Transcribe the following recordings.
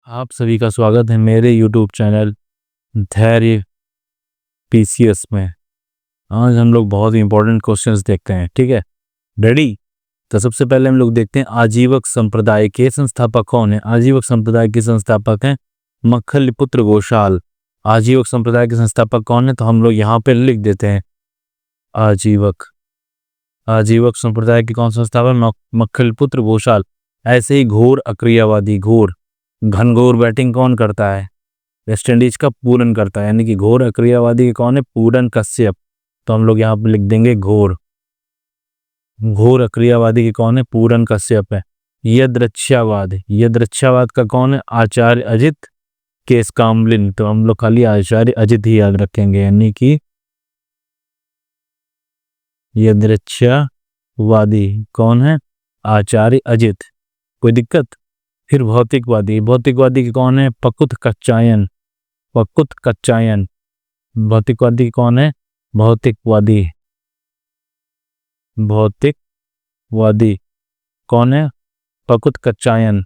आप सभी का स्वागत है मेरे YouTube चैनल धैर्य PCS में। आज हम लोग बहुत ही इंपॉर्टेंट क्वेश्चंस देखते हैं, ठीक है? रेडी? तो सबसे पहले हम लोग देखते हैं आजीवक संप्रदाय के संस्थापक कौन है। आजीवक संप्रदाय के संस्थापक हैं मक्खलीपुत्र गोशाल। आजीवक संप्रदाय के संस्थापक कौन है? तो हम लोग यहाँ पे लिख देते हैं आजीवक संप्रदाय के कौन संस्थापक? मक्खलीपुत्र गोशाल। ऐसे ही घोर अक्रियावादी, घनघोर बैटिंग कौन करता है? वेस्ट इंडीज का पूरन करता है, यानी कि घोर अक्रियावादी कौन है? पूरन कश्यप। तो हम लोग यहाँ पे लिख देंगे घोर अक्रियावादी के कौन है? पूरन कश्यप है। यदृच्छावाद का कौन है? आचार्य अजित केशकामलिन। तो हम लोग खाली आचार्य अजित ही याद रखेंगे, यानी कि यदृच्छावादी कौन है? आचार्य अजित। कोई दिक्कत? फिर भौतिकवादी के कौन है? पकुत कच्चायन। भौतिकवादी कौन है? भौतिकवादी कौन है? पकुत कच्चायन।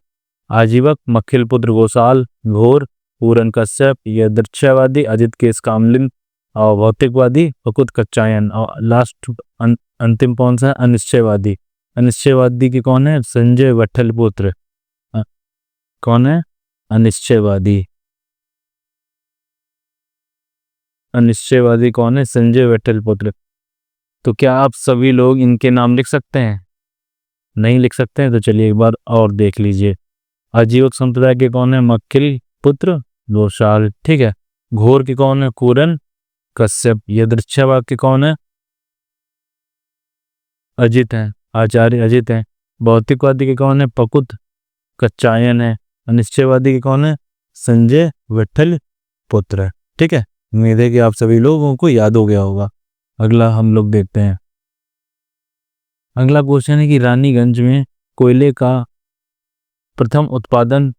आजीवक मक्खलीपुत्र गोशाल, घोर पूरन कश्यप, यदृच्छावादी अजित केशकामलिन और भौतिकवादी पकुत कच्चायन। और लास्ट अंतिम कौन सा? अनिश्चयवादी की कौन है? संजय विट्ठलपुत्र। कौन है? अनिश्चयवादी कौन है? संजय विट्ठलपुत्र। तो क्या आप सभी लोग इनके नाम लिख सकते हैं? नहीं लिख सकते हैं तो चलिए एक बार और देख लीजिए। आजीवक संप्रदाय के कौन है? मक्खलीपुत्र गोशाल, ठीक है। घोर के कौन है? पूरन कश्यप। यदृच्छावाद के कौन है? अजित है, आचार्य अजित है। भौतिकवादी के कौन है? पकुत कच्चायन है। अनिश्चयवादी के कौन है? संजय विट्ठलपुत्र, ठीक है। उम्मीद है कि आप सभी लोगों को याद हो गया होगा। अगला हम लोग देखते हैं। अगला क्वेश्चन है कि रानीगंज में कोयले का प्रथम उत्पादन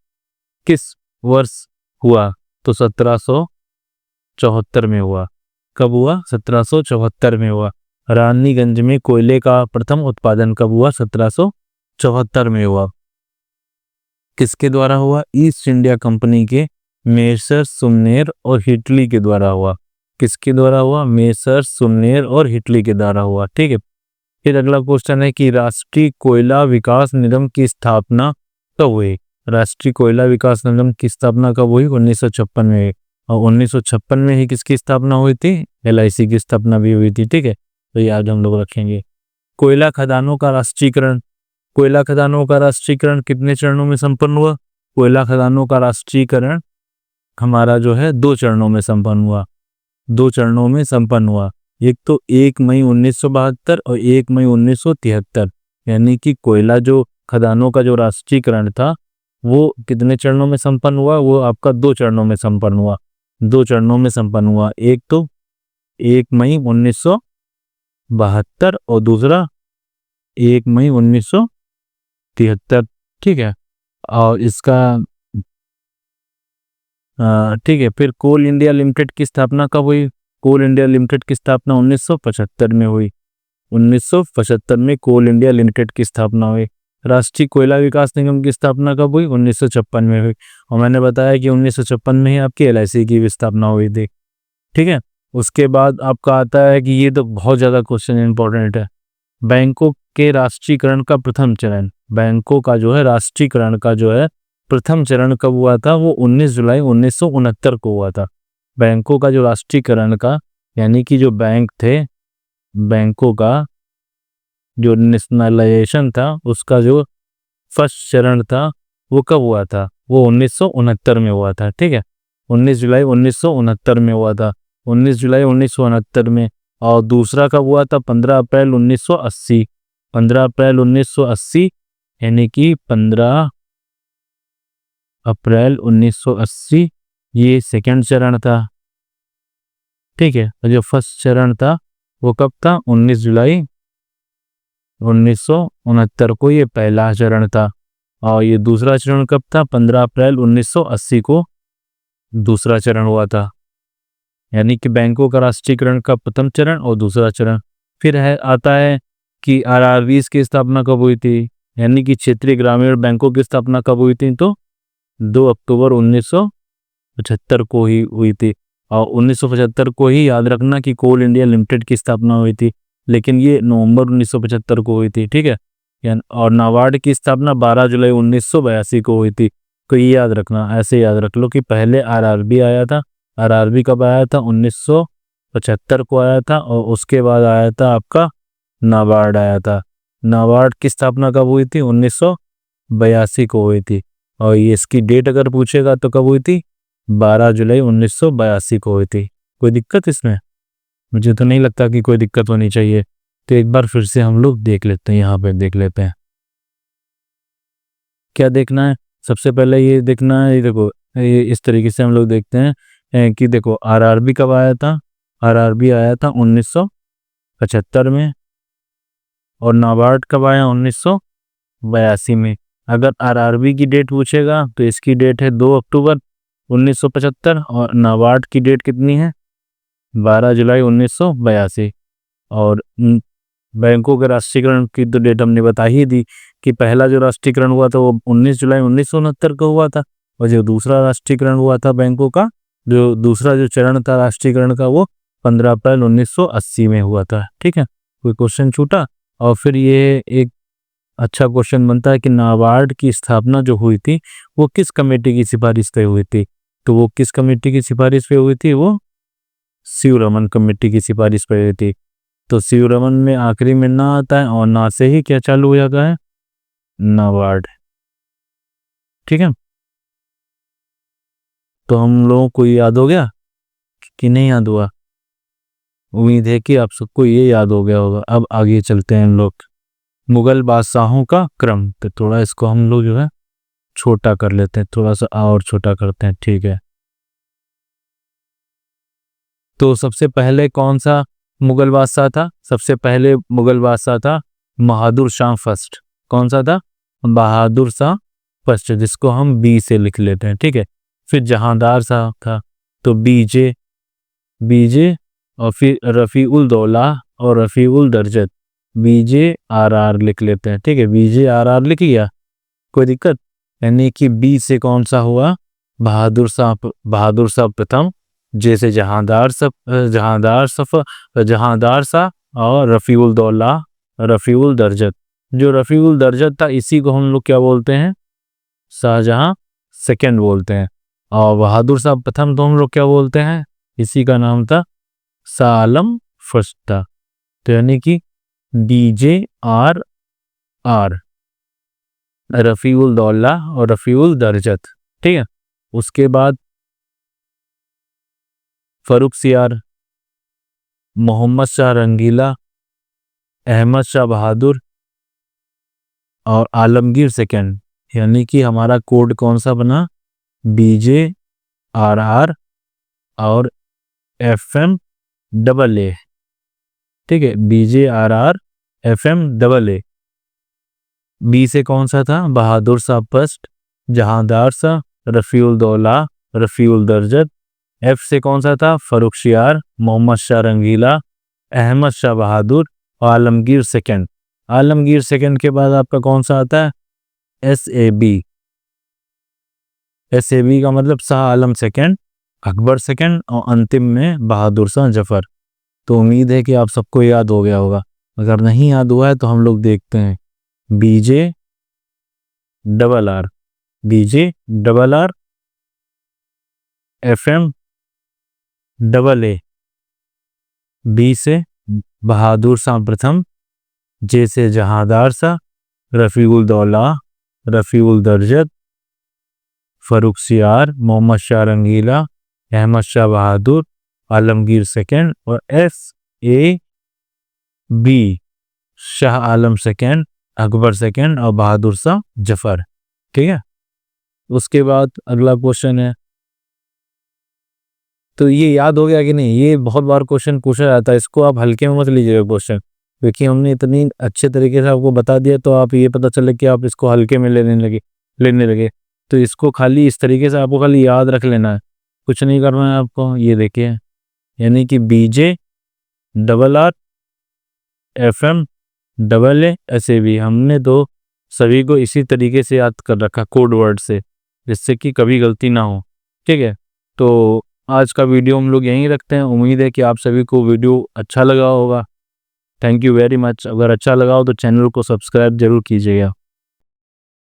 किस वर्ष हुआ? तो 1774 में हुआ। कब हुआ? 1774 में हुआ। रानीगंज में कोयले का प्रथम उत्पादन कब हुआ? 1774 में हुआ। किसके द्वारा हुआ? ईस्ट इंडिया कंपनी के मेसर्स सुमनेर और हिटली के द्वारा हुआ। किसके द्वारा हुआ? मेसर्स सुमनेर और हिटली के द्वारा हुआ, ठीक है। फिर अगला क्वेश्चन है कि राष्ट्रीय कोयला विकास निगम की स्थापना कब हुई? राष्ट्रीय कोयला विकास निगम की स्थापना कब हुई? 1956 में। और 1956 में ही किसकी स्थापना हुई थी? LIC की स्थापना भी हुई थी, ठीक है। तो याद हम लोग रखेंगे। कोयला खदानों का राष्ट्रीयकरण कितने चरणों में संपन्न हुआ? कोयला खदानों का राष्ट्रीयकरण हमारा जो है 2 चरणों में संपन्न हुआ। एक तो 1 मई 1972 और 1 मई 1973, यानी कि कोयला जो खदानों का जो राष्ट्रीयकरण था वो कितने चरणों में संपन्न हुआ? वो आपका 2 चरणों में संपन्न हुआ। एक तो 1 मई 1972 और दूसरा 1 मई 1973, ठीक है। और इसका ठीक है। फिर कोल इंडिया लिमिटेड की स्थापना कब हुई? कोल इंडिया लिमिटेड की स्थापना 1975 में हुई। 1975 में कोल इंडिया लिमिटेड की स्थापना हुई। राष्ट्रीय कोयला विकास निगम की स्थापना कब हुई? 1956 में हुई। और मैंने बताया कि 1956 में ही आपकी LIC की भी स्थापना हुई थी, ठीक है। उसके बाद आपका आता है कि ये तो बहुत ज़्यादा क्वेश्चन इंपॉर्टेंट है। बैंकों के राष्ट्रीयकरण का प्रथम चरण, बैंकों का जो है राष्ट्रीयकरण का जो है प्रथम चरण कब हुआ था? वो 19 जुलाई 1969 को हुआ था। बैंकों का जो राष्ट्रीयकरण का, यानी कि जो बैंक थे, बैंकों का जो नेशनलाइजेशन था उसका जो फर्स्ट चरण था वो कब हुआ था? वो 1969 में हुआ था, ठीक है। 19 जुलाई 1969 में हुआ था। 19 जुलाई 1969 में। और दूसरा कब हुआ था? 15 अप्रैल 1980। 15 अप्रैल 1980, यानी कि 15 अप्रैल 1980 ये सेकंड चरण था, ठीक है। और जो फर्स्ट चरण था वो कब था? 19 जुलाई 1969 को ये पहला चरण था। और ये दूसरा चरण कब था? 15 अप्रैल 1980 को दूसरा चरण हुआ था, यानी कि बैंकों का राष्ट्रीयकरण का प्रथम चरण और दूसरा चरण। फिर आता है कि RRBs की स्थापना कब हुई थी, यानी कि क्षेत्रीय ग्रामीण बैंकों की स्थापना कब हुई थी? तो 2 अक्टूबर 1975 को ही हुई थी। और 1975 को ही याद रखना कि कोल इंडिया लिमिटेड की स्थापना हुई थी, लेकिन ये नवंबर 1975 को हुई थी, ठीक है। और नाबार्ड की स्थापना 12 जुलाई 1982 को हुई थी। तो ये याद रखना, ऐसे याद रख लो कि पहले आरआरबी आया था। आरआरबी कब आया था? 1975 को आया था। और उसके बाद आया था आपका नाबार्ड आया था। नाबार्ड की स्थापना कब हुई थी? 1982 को हुई थी। और ये इसकी डेट अगर पूछेगा तो कब हुई थी? 12 जुलाई 1982 को हुई थी। कोई दिक्कत इसमें? मुझे तो नहीं लगता कि कोई दिक्कत होनी चाहिए। तो एक बार फिर से हम लोग देख लेते हैं, यहाँ पे देख लेते हैं क्या देखना है। सबसे पहले ये देखना है, ये देखो, ये इस तरीके से हम लोग देखते हैं कि देखो आरआरबी कब आया था? आरआरबी आया था 1975 में। और नाबार्ड कब आया? 1982 में। अगर आरआरबी की डेट पूछेगा तो इसकी डेट है 2 अक्टूबर 1975 और नाबार्ड की डेट कितनी है? 12 जुलाई 1982। और बैंकों के राष्ट्रीयकरण की तो डेट हमने बता ही दी कि पहला जो राष्ट्रीयकरण हुआ था वो 19 जुलाई 1969 को हुआ था। और जो दूसरा राष्ट्रीयकरण हुआ था बैंकों का, जो दूसरा जो चरण था राष्ट्रीयकरण का, वो 15 अप्रैल 1980 में हुआ था, ठीक है। कोई क्वेश्चन छूटा? और फिर ये एक अच्छा क्वेश्चन बनता है कि नाबार्ड की स्थापना जो हुई थी वो किस कमेटी की सिफारिश पे हुई थी? तो वो किस कमेटी की सिफारिश पे हुई थी? वो सीव-रमन कमेटी की सिफारिश पे हुई थी। तो सीव-रमन में आखिरी में ना आता है और ना से ही क्या चालू हो जाता है? नाबार्ड, ठीक है। तो हम लोगों को याद हो गया कि नहीं याद हुआ? उम्मीद है कि आप सबको ये याद हो गया होगा। अब आगे चलते हैं हम लोग। मुगल बादशाहों का क्रम। तो थोड़ा इसको हम लोग जो है छोटा कर लेते हैं, थोड़ा सा और छोटा करते हैं, ठीक है। तो सबसे पहले कौन सा मुगल बादशाह था? सबसे पहले मुगल बादशाह था बहादुर शाह फर्स्ट। कौन सा था? बहादुर शाह फर्स्ट, जिसको हम बी से लिख लेते हैं, ठीक है। फिर जहांदार शाह था, तो बीजे बीजे। और फिर रफ़ी उल दौला और रफ़ी उल दर्जत, बीजे आर आर लिख लेते हैं, ठीक है। बीजे आर आर लिख लिया, कोई दिक्कत? यानी कि बी से कौन सा हुआ? बहादुर शाह प्रथम, जैसे जहांदार शाह और रफ़ीउल दौला, रफ़ीउल दर्जत। जो रफ़ीउल दर्जत था इसी को हम लोग क्या बोलते हैं? शाहजहां सेकंड बोलते हैं। और बहादुर शाह प्रथम तो हम लोग क्या बोलते हैं? इसी का नाम था शाह आलम फर्स्ट था। तो यानी कि डीजे आर आर, रफ़ीउल दौला और रफ़ीउल दर्जत, ठीक है। उसके बाद फर्रुख सियार, मोहम्मद शाह रंगीला, अहमद शाह बहादुर और आलमगीर सेकंड। यानी कि हमारा कोड कौन सा बना? बीजे आर आर और FM डबल ए, ठीक है। BJ R R FM double A. B से कौन सा था? बहादुर शाह फर्स्ट, जहांदार शाह, रफ़ीउल दौला, रफ़ीउल दर्जत। एफ से कौन सा था? फर्रुख सियार, मोहम्मद शाह रंगीला, अहमद शाह बहादुर और आलमगीर सेकंड। आलमगीर सेकंड के बाद आपका कौन सा आता है? SAB। SAB का मतलब शाह आलम सेकंड, अकबर सेकंड और अंतिम में बहादुर शाह जफर। तो उम्मीद है कि आप सबको याद हो गया होगा। अगर नहीं याद हुआ है तो हम लोग देखते हैं। BJ double R, BJ double R, FM double A. B से बहादुर शाह प्रथम, जे से जहांदार शाह, रफ़ीउल दौला, रफ़ीउल दर्जत, फर्रुख सियार, मोहम्मद शाह रंगीला, अहमद शाह बहादुर, आलमगीर सेकंड और SAB, Shah Alam second, Akbar second और बहादुर शाह जफर, ठीक है। उसके बाद अगला क्वेश्चन है। तो ये याद हो गया कि नहीं? ये बहुत बार क्वेश्चन पूछा जाता है, इसको आप हल्के में मत लीजिएगा क्वेश्चन, क्योंकि हमने इतनी अच्छे तरीके से आपको बता दिया तो आप ये पता चले कि आप इसको हल्के में लेने लगे। तो इसको खाली इस तरीके से आपको खाली याद रख लेना है, कुछ नहीं करना है आपको। ये देखिए, यानी कि BJ double R, FM double A, SAB। हमने तो सभी को इसी तरीके से याद कर रखा कोड वर्ड से। जिससे कि कभी गलती ना हो। ठीक है, तो आज का वीडियो हम लोग यहीं रखते हैं। उम्मीद है कि आप सभी को वीडियो अच्छा लगा होगा। Thank you very much. अगर अच्छा लगा हो तो चैनल को सब्सक्राइब जरूर कीजिएगा।